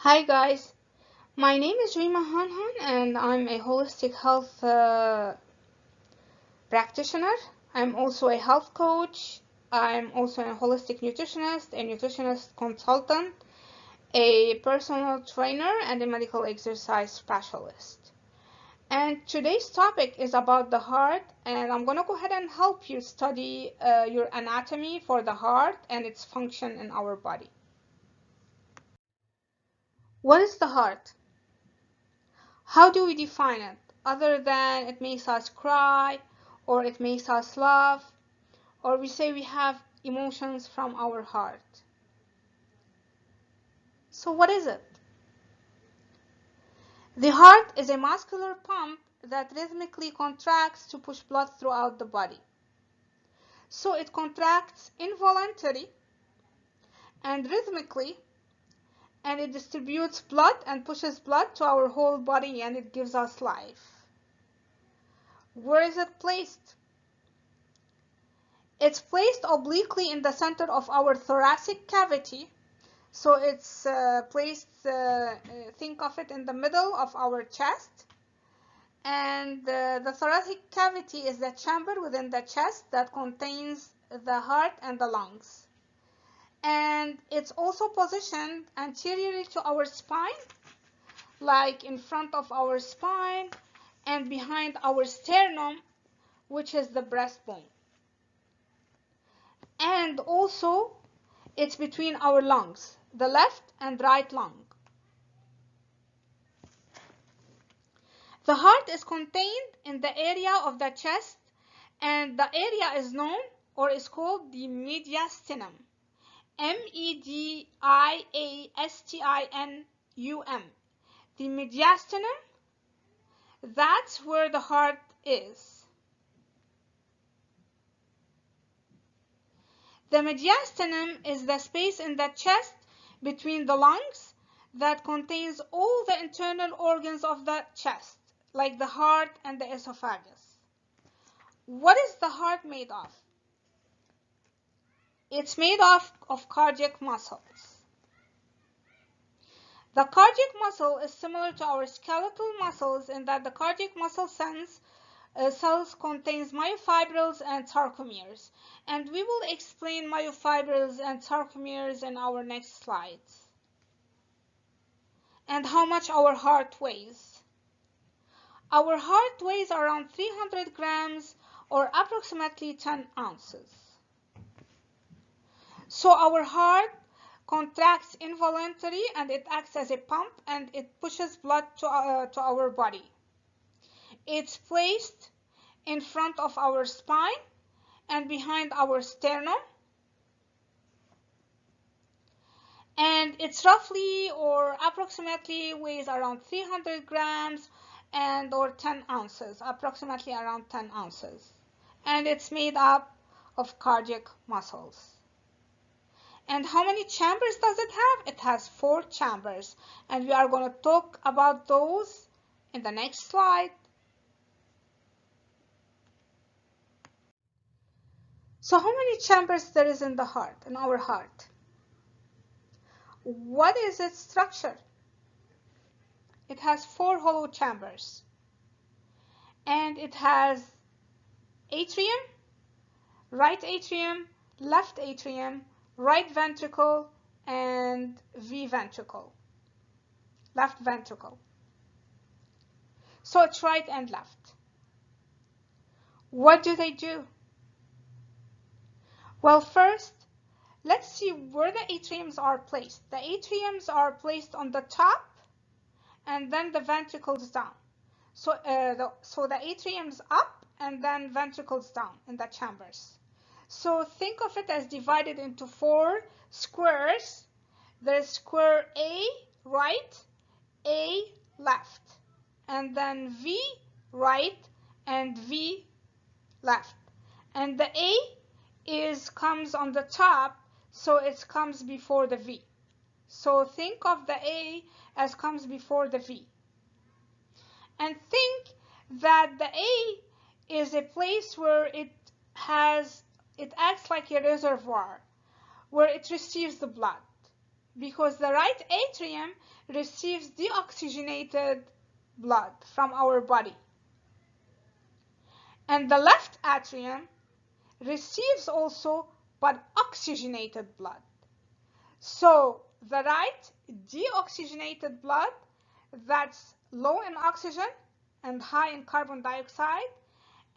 Hi guys, my name is Rima and I'm a holistic health practitioner. I'm also a health coach. I'm also a holistic nutritionist, a nutritionist consultant, a personal trainer, and a medical exercise specialist. And today's topic is about the heart, and I'm going to go ahead and help you study your anatomy for the heart and its function in our body. What is the heart? How do we define it? Other than it makes us cry, or it makes us laugh, or we say we have emotions from our heart. So what is it? The heart is a muscular pump that rhythmically contracts to push blood throughout the body. So it contracts involuntarily and rhythmically, and it distributes blood and pushes blood to our whole body, and it gives us life. Where is it placed? It's placed obliquely in the center of our thoracic cavity. So it's placed, think of it in the middle of our chest. And the thoracic cavity is the chamber within the chest that contains the heart and the lungs. And it's also positioned anteriorly to our spine, like in front of our spine and behind our sternum, which is the breastbone. And also it's between our lungs, the left and right lung. The heart is contained in the area of the chest, and the area is known or is called the mediastinum. mediastinum. The mediastinum, that's where the heart is. The mediastinum is the space in the chest between the lungs that contains all the internal organs of the chest, like the heart and the esophagus. What is the heart made of? It's made of cardiac muscles. The cardiac muscle is similar to our skeletal muscles in that the cardiac muscle cells contains myofibrils and sarcomeres, and we will explain myofibrils and sarcomeres in our next slides. And how much our heart weighs. Our heart weighs around 300 grams or approximately 10 ounces. So our heart contracts involuntarily, and it acts as a pump, and it pushes blood to our body. It's placed in front of our spine and behind our sternum, and it's roughly or approximately weighs around 300 grams and or 10 ounces, approximately around 10 ounces, and it's made up of cardiac muscles. And how many chambers does it have? It has 4 chambers, and we are going to talk about those in the next slide. So how many chambers there is in the heart, in our heart? What is its structure? It has 4 hollow chambers, and it has atrium, right atrium, left atrium, right ventricle, and V ventricle, left ventricle. So it's right and left. What do they do? Well, first, let's see where the atriums are placed. The atriums are placed on the top, and then the ventricles down. So the atrium's up, and then ventricles down in the chambers. So think of it as divided into 4 squares. There's square A right, A left, and then V right and V left. And the A comes on the top, so it comes before the V. So think of the A as comes before the V. And think that the A is a place where it acts like a reservoir, where it receives the blood. because the right atrium receives deoxygenated blood from our body, and the left atrium receives also but oxygenated blood. So the right deoxygenated blood, that's low in oxygen and high in carbon dioxide,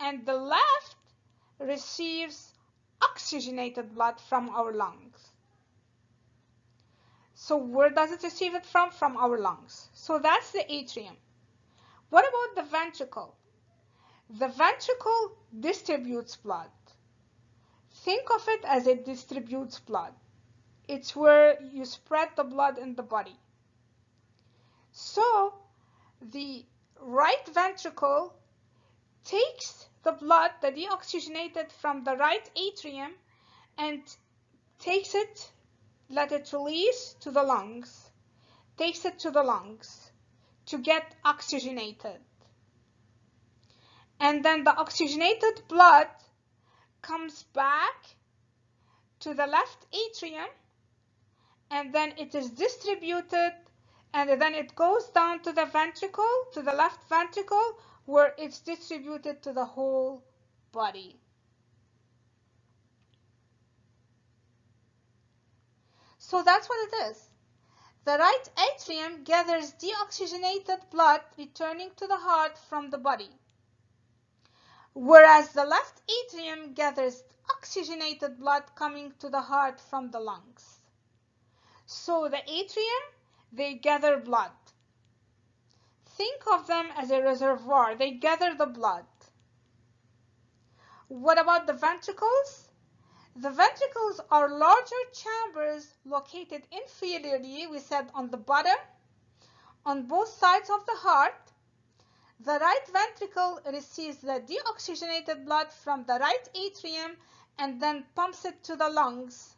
and the left receives oxygenated blood from our lungs. So where does it receive it from? From our lungs. So that's the atrium. What about the ventricle? The ventricle distributes blood. Think of it as it distributes blood. It's where you spread the blood in the body. So the right ventricle takes the blood, the deoxygenated from the right atrium, and takes it, let it release to the lungs, takes it to the lungs to get oxygenated. And then the oxygenated blood comes back to the left atrium, and then it is distributed, and then it goes down to the ventricle, to the left ventricle, where it's distributed to the whole body. So that's what it is. The right atrium gathers deoxygenated blood returning to the heart from the body, whereas the left atrium gathers oxygenated blood coming to the heart from the lungs. So the atrium, they gather blood. Think of them as a reservoir. They gather the blood. What about the ventricles? The ventricles are larger chambers located inferiorly, we said on the bottom, on both sides of the heart. The right ventricle receives the deoxygenated blood from the right atrium and then pumps it to the lungs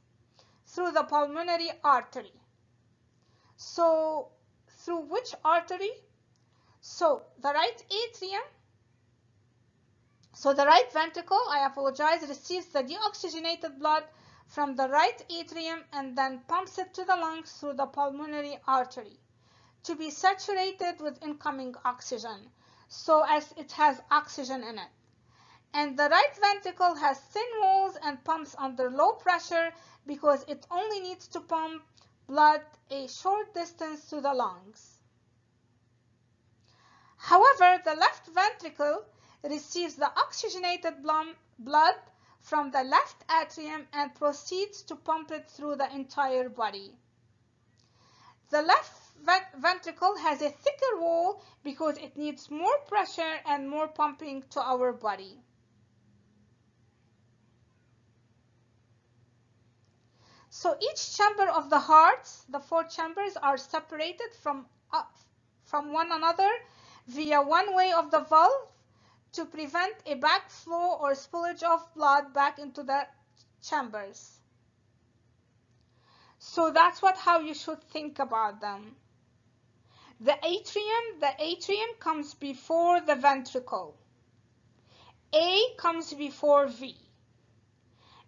through the pulmonary artery. So, through which artery? So, the right atrium, so the right ventricle, I apologize, receives the deoxygenated blood from the right atrium and then pumps it to the lungs through the pulmonary artery to be saturated with incoming oxygen, so as it has oxygen in it. And the right ventricle has thin walls and pumps under low pressure because it only needs to pump blood a short distance to the lungs. However, the left ventricle receives the oxygenated blood from the left atrium and proceeds to pump it through the entire body. The left ventricle has a thicker wall because it needs more pressure and more pumping to our body. So each chamber of the heart, the four chambers, are separated from one another via one way of the valve to prevent a backflow or spillage of blood back into the chambers. So that's how you should think about them. The atrium comes before the ventricle. A comes before V.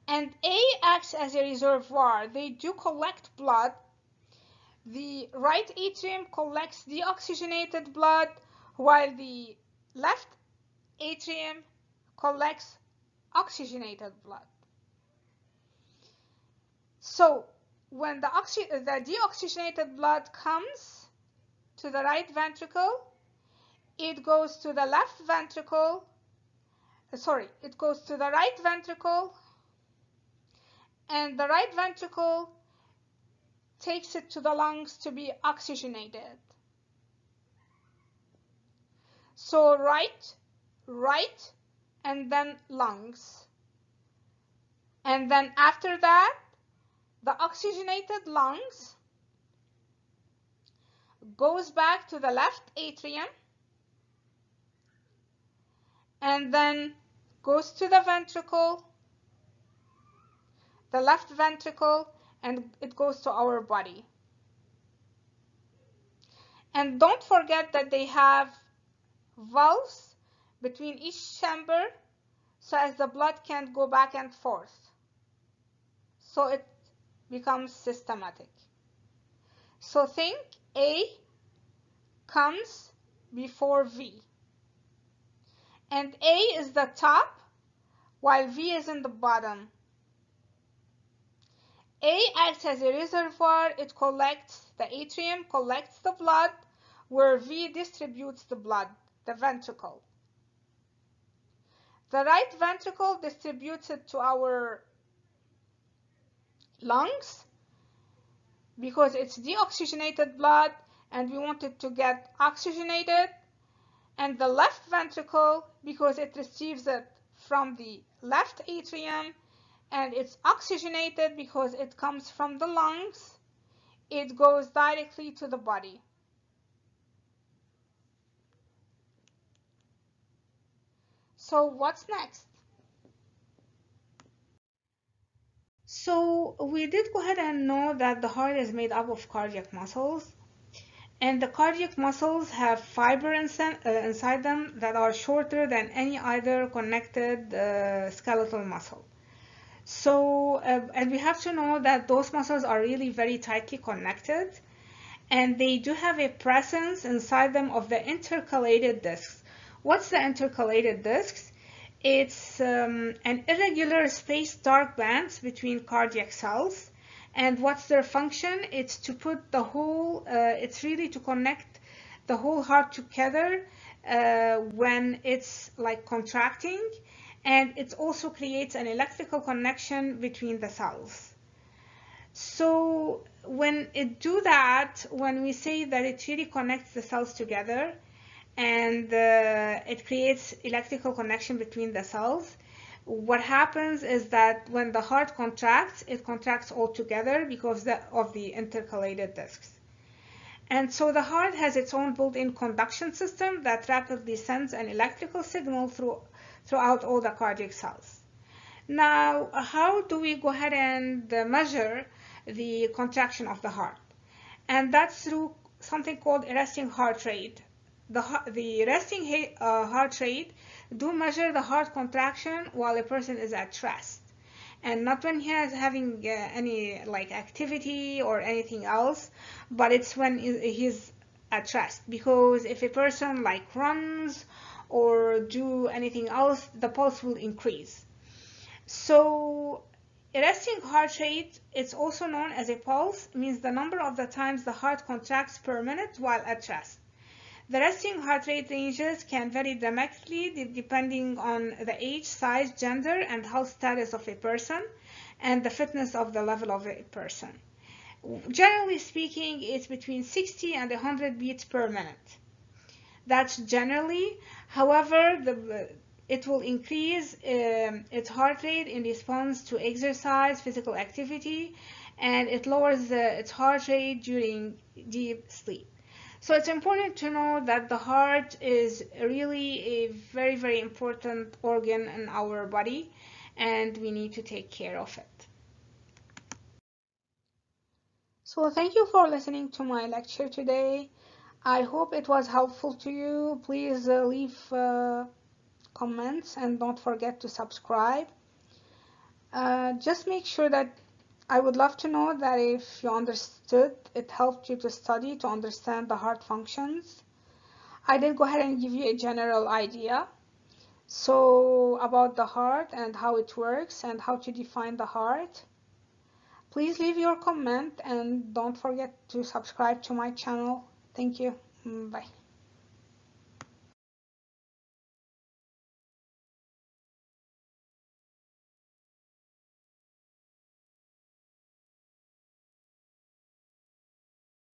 And A acts as a reservoir. They do collect blood. The right atrium collects deoxygenated blood, while the left atrium collects oxygenated blood. So when the deoxygenated blood comes to the right ventricle, it goes to the left ventricle. It goes to the right ventricle, and the right ventricle takes it to the lungs to be oxygenated. So right, and then lungs. And then after that, the oxygenated lungs goes back to the left atrium and then goes to the ventricle, the left ventricle, and it goes to our body. And don't forget that they have valves between each chamber so as the blood can't go back and forth. So it becomes systematic. So think A comes before V, and A is the top while V is in the bottom. A acts as a reservoir. It collects, the atrium collects the blood, where V distributes the blood, the ventricle. The right ventricle distributes it to our lungs because it's deoxygenated blood and we want it to get oxygenated, and the left ventricle because it receives it from the left atrium and it's oxygenated because it comes from the lungs. It goes directly to the body. So what's next? So we did go ahead and know that the heart is made up of cardiac muscles, and the cardiac muscles have fiber inside them that are shorter than any other connected skeletal muscle. So, and we have to know that those muscles are really very tightly connected, and they do have a presence inside them of the intercalated discs. What's the intercalated discs? It's an irregular spaced dark bands between cardiac cells. And what's their function? It's to put the whole, it's really to connect the whole heart together when it's like contracting. And it also creates an electrical connection between the cells. So when it do that, when we say that it really connects the cells together, and it creates electrical connection between the cells, what happens is that when the heart contracts, it contracts all together because of the intercalated discs. And so the heart has its own built-in conduction system that rapidly sends an electrical signal throughout all the cardiac cells. Now, how do we go ahead and measure the contraction of the heart? And that's through something called a resting heart rate. The resting heart rate do measure the heart contraction while a person is at rest, and not when he is having any like activity or anything else, but it's when he's at rest. Because if a person like runs or do anything else, the pulse will increase. So a resting heart rate, it's also known as a pulse, means the number of the times the heart contracts per minute while at rest. The resting heart rate ranges can vary dramatically depending on the age, size, gender, and health status of a person, and the fitness of the level of a person. Generally speaking, it's between 60 and 100 beats per minute. That's generally. However, it will increase its heart rate in response to exercise, physical activity, and it lowers its heart rate during deep sleep. So it's important to know that the heart is really a very, very important organ in our body, and we need to take care of it. So thank you for listening to my lecture today. I hope it was helpful to you. Please leave comments and don't forget to subscribe. Just make sure that I would love to know that if you understood, it helped you to study to understand the heart functions. I did go ahead and give you a general idea. So about the heart and how it works and how to define the heart. Please leave your comment and don't forget to subscribe to my channel. Thank you. Bye.